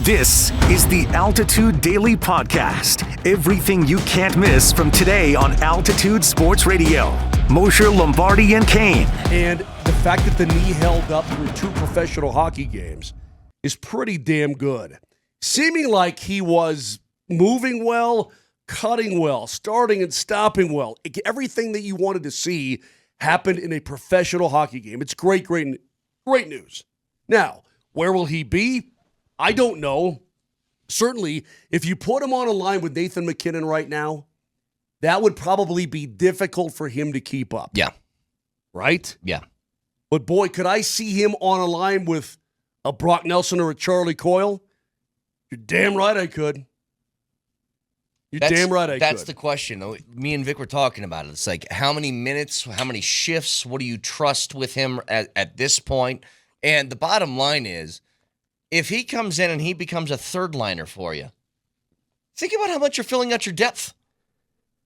This is the Altitude Daily Podcast. Everything you can't miss from today on Altitude Sports Radio. Mosher, Lombardi, and Kane. And the fact that the knee held up through 2 professional hockey games is pretty damn good. Seeming like he was moving well, cutting well, starting and stopping well. Everything that you wanted to see happened in a professional hockey game. It's great news. Now, where will he be? I don't know. Certainly, if you put him on a line with Nathan McKinnon right now, that would probably be difficult for him to keep up. Yeah. Right? Yeah. But boy, could I see him on a line with a Brock Nelson or a Charlie Coyle? You're damn right I could. Damn right I could. That's the question. Me and Vic were talking about it. It's like, how many minutes, how many shifts, what do you trust with him at this point? And the bottom line is, if he comes in and he becomes a third liner for you, think about how much you're filling out your depth.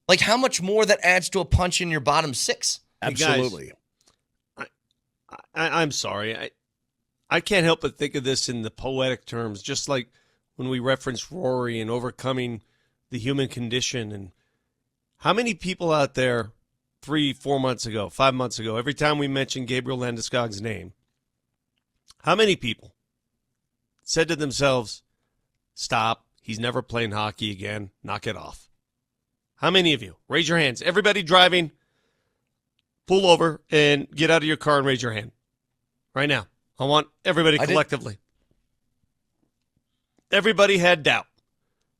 Like how much more that adds to a punch in your bottom 6. Absolutely. Hey guys, I'm sorry. I can't help but think of this in the poetic terms, just like when we reference Rory and overcoming the human condition. And how many people out there 3, 4 months ago, 5 months ago, every time we mentioned Gabriel Landeskog's name, how many people said to themselves, stop, he's never playing hockey again, knock it off? How many of you? Raise your hands. Everybody driving, pull over and get out of your car and raise your hand. Right now. I want everybody collectively. Everybody had doubt.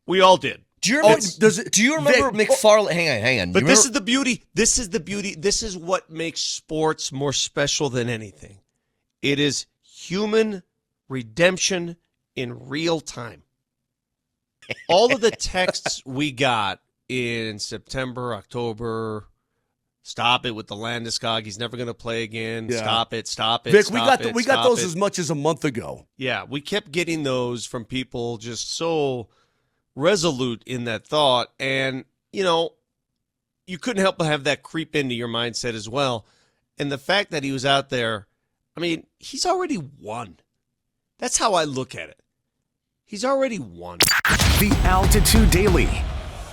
We all did. Do you remember McFarland? Hang on. But this is the beauty. This is the beauty. This is what makes sports more special than anything. It is human redemption in real time. All of the texts we got in September, October, stop it with the Landeskog, he's never going to play again. Yeah. Stop it. Vic, we got those as much as a month ago. Yeah, we kept getting those from people just so resolute in that thought. And, you couldn't help but have that creep into your mindset as well. And the fact that he was out there, he's already won. That's how I look at it. He's already won. The Altitude Daily.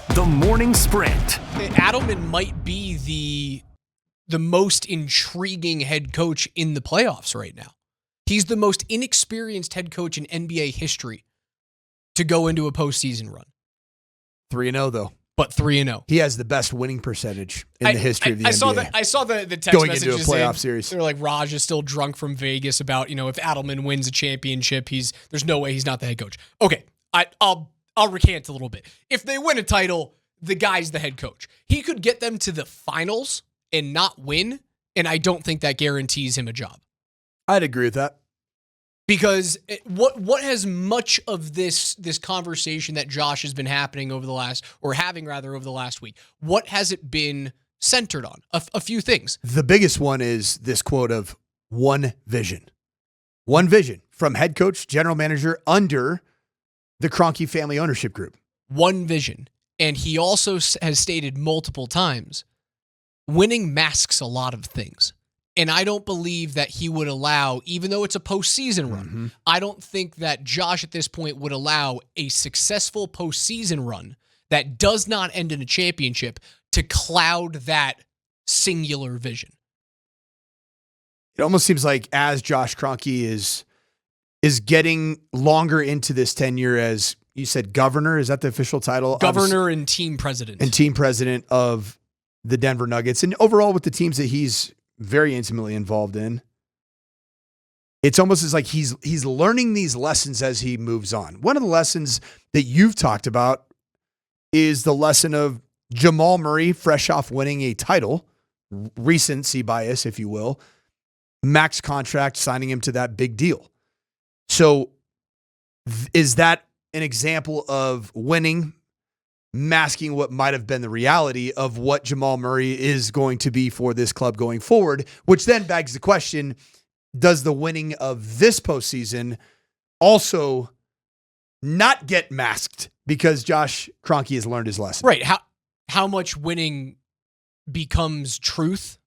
The morning sprint. Adelman might be the most intriguing head coach in the playoffs right now. He's the most inexperienced head coach in NBA history to go into a postseason run. 3-0 though. But 3-0. He has the best winning percentage in the history of the NBA. I saw the text going messages into a playoff series. They're like, Raj is still drunk from Vegas about, if Adelman wins a championship, there's no way he's not the head coach. Okay, I'll recant a little bit. If they win a title, the guy's the head coach. He could get them to the finals and not win, and I don't think that guarantees him a job. I'd agree with that. Because what has much of this conversation that Josh has been having over the last week, what has it been centered on? A few things. The biggest one is this quote of one vision. One vision from head coach, general manager under the Kroenke family ownership group. One vision. And he also has stated multiple times, winning masks a lot of things. And I don't believe that he would allow, even though it's a postseason run, I don't think that Josh at this point would allow a successful postseason run that does not end in a championship to cloud that singular vision. It almost seems like as Josh Kroenke is getting longer into this tenure as, you said, governor, is that the official title? Governor and team president. And team president of the Denver Nuggets. And overall with the teams that he's very intimately involved in, it's almost as like he's learning these lessons as he moves on. One of the lessons that you've talked about is the lesson of Jamal Murray, fresh off winning a title, recency bias, if you will, max contract, signing him to that big deal. So is that an example of winning, masking what might have been the reality of what Jamal Murray is going to be for this club going forward, which then begs the question, does the winning of this postseason also not get masked because Josh Kroenke has learned his lesson? Right. How much winning becomes truth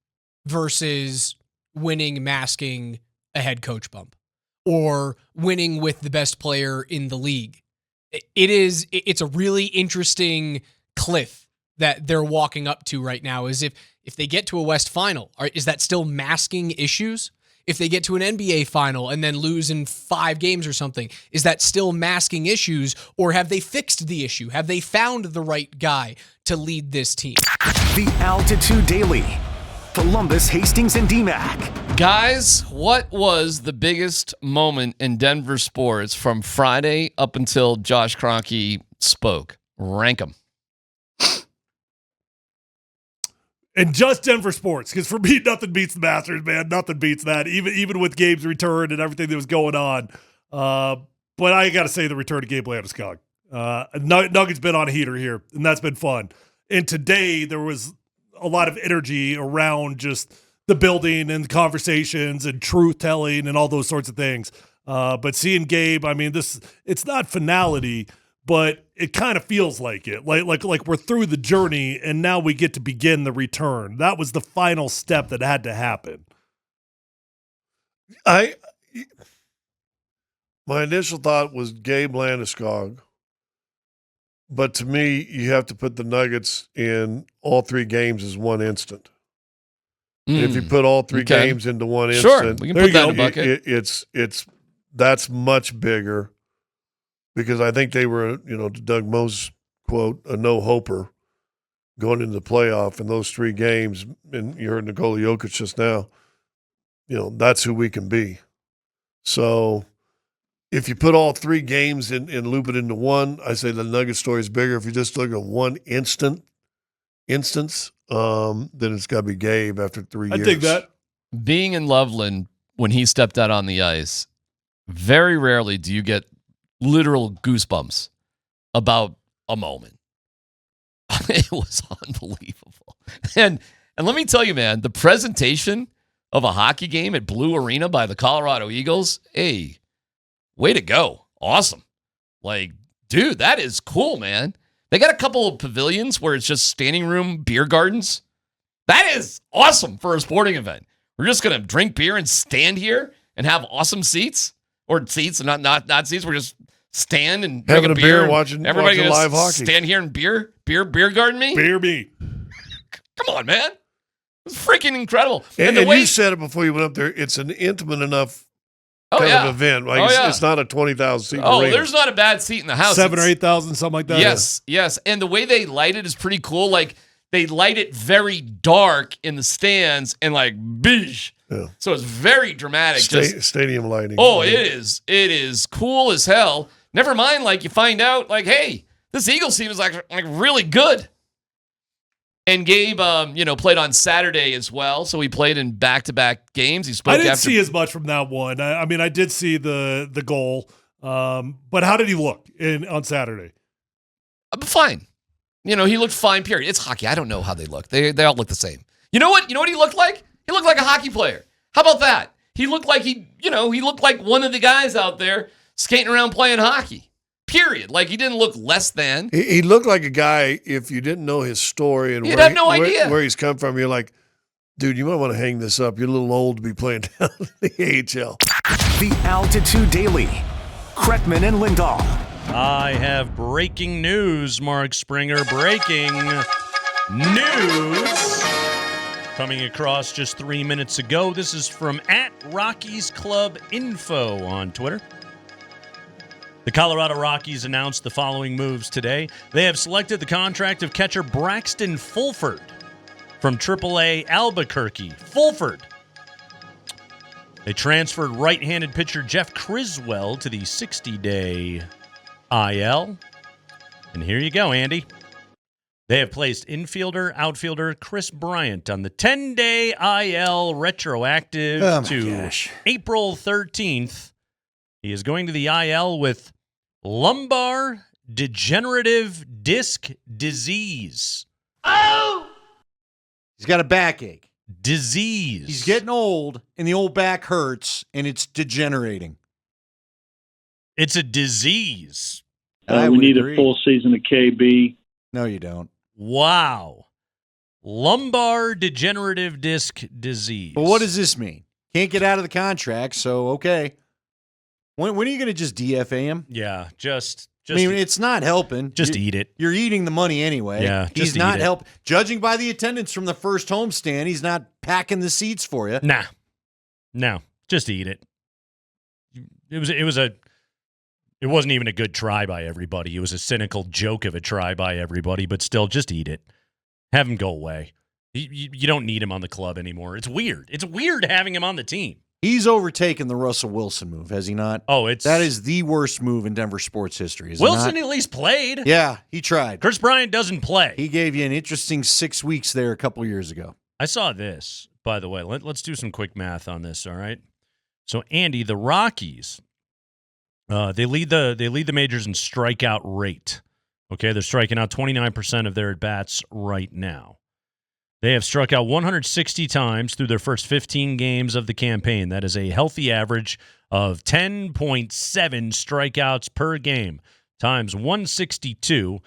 versus winning masking a head coach bump? or winning with the best player in the league. It's a really interesting cliff that they're walking up to right now. Is if they get to a West Final, is that still masking issues? If they get to an NBA Final and then lose in 5 games or something, is that still masking issues, or have they fixed the issue? Have they found the right guy to lead this team? The Altitude Daily. Columbus, Hastings, and DMAC. Guys, what was the biggest moment in Denver sports from Friday up until Josh Kroenke spoke? Rank them. And just Denver sports, because for me, nothing beats the Masters, man. Nothing beats that, even with Gabe's return and everything that was going on. But I got to say the return of Gabe Landeskog. Nuggets been on a heater here, and that's been fun. And today there was a lot of energy around just the building and conversations and truth telling and all those sorts of things. But seeing Gabe, I mean, it's not finality, but it kind of feels like it. Like we're through the journey and now we get to begin the return. That was the final step that had to happen. My initial thought was Gabe Landeskog. But to me, you have to put the Nuggets in all 3 games as one instant. If you put all 3 games into one instant, we can put that in a bucket. That's much bigger, because I think they were, to Doug Moe's quote, a no-hoper going into the playoff in those 3 games. And you heard Nikola Jokic just now. That's who we can be. So if you put all 3 games and loop it into one, I say the Nugget story is bigger. If you just look at one instance, then it's got to be Gabe after 3 years. I think that. Being in Loveland when he stepped out on the ice, very rarely do you get literal goosebumps about a moment. It was unbelievable. And let me tell you, man, the presentation of a hockey game at Blue Arena by the Colorado Eagles, hey, way to go. Awesome. Like, dude, that is cool, man. They got a couple of pavilions where it's just standing room beer gardens. That is awesome for a sporting event. We're just going to drink beer and stand here and have awesome seats, or seats and not seats. We're just stand and drink having a beer, watching live hockey. Stand here and beer garden me. Beer me. Come on, man. It's freaking incredible. And you said it before you went up there. It's an intimate enough kind of event. Like it's not a 20,000 seat arena. There's not a bad seat in the house. 7,000 or 8,000, something like that. Yes. And the way they light it is pretty cool. Like, they light it very dark in the stands and like beige. Yeah. So it's very dramatic. Stadium lighting. Oh, it is. It is cool as hell. Never mind, like, you find out, like, hey, this Eagles team is like really good. And Gabe, played on Saturday as well, so he played in back-to-back games. He spoke. I didn't see as much from that one. I mean, I did see the goal, but how did he look on Saturday? Fine. He looked fine. Period. It's hockey. I don't know how they look. They all look the same. You know what? You know what he looked like? He looked like a hockey player. How about that? He looked like he looked like one of the guys out there skating around playing hockey. Period. Like, he didn't look less than. He looked like a guy, if you didn't know his story and where he's come from, you're like, dude, you might want to hang this up. You're a little old to be playing down in the AHL. The Altitude Daily. Kretman and Lindahl. I have breaking news, Mark Springer. Breaking news. Coming across just 3 minutes ago. This is from @RockiesClubInfo on Twitter. The Colorado Rockies announced the following moves today. They have selected the contract of catcher Braxton Fulford from AAA Albuquerque. Fulford. They transferred right-handed pitcher Jeff Criswell to the 60-day IL. And here you go, Andy. They have placed outfielder Kris Bryant on the 10-day IL retroactive to April 13th. He is going to the IL with lumbar degenerative disc disease. Oh! He's got a backache. Disease. He's getting old, and the old back hurts, and it's degenerating. It's a disease. We need a full season of KB. No, you don't. Wow. Lumbar degenerative disc disease. But what does this mean? Can't get out of the contract, so okay. When are you going to just DFA him? Yeah, just I mean, it's not helping. Just eat it. You're eating the money anyway. Yeah, he's not helping. Judging by the attendance from the first homestand, he's not packing the seats for you. Nah, no, just eat it. It wasn't even a good try by everybody. It was a cynical joke of a try by everybody, but still, just eat it. Have him go away. You don't need him on the club anymore. It's weird. It's weird having him on the team. He's overtaken the Russell Wilson move, has he not? Oh, that is the worst move in Denver sports history. Wilson at least played. Yeah, he tried. Kris Bryant doesn't play. He gave you an interesting 6 weeks there a couple years ago. I saw this, by the way. Let's do some quick math on this, all right? So, Andy, the Rockies, they lead the majors in strikeout rate. Okay, they're striking out 29% of their at-bats right now. They have struck out 160 times through their first 15 games of the campaign. That is a healthy average of 10.7 strikeouts per game times 162.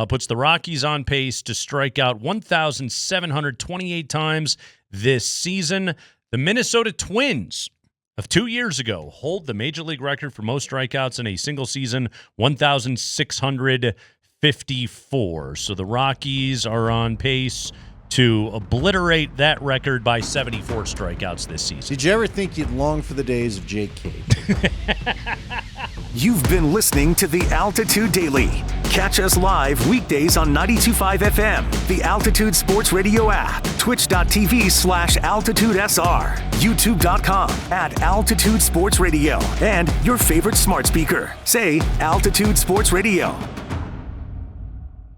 Puts the Rockies on pace to strike out 1,728 times this season. The Minnesota Twins of 2 years ago hold the major league record for most strikeouts in a single season, 1,654. So the Rockies are on pace to obliterate that record by 74 strikeouts this season. Did you ever think you'd long for the days of Jake Cave? You've been listening to The Altitude Daily. Catch us live weekdays on 92.5 FM, the Altitude Sports Radio app, twitch.tv/AltitudeSR, youtube.com @Altitude Sports Radio, and your favorite smart speaker. Say Altitude Sports Radio.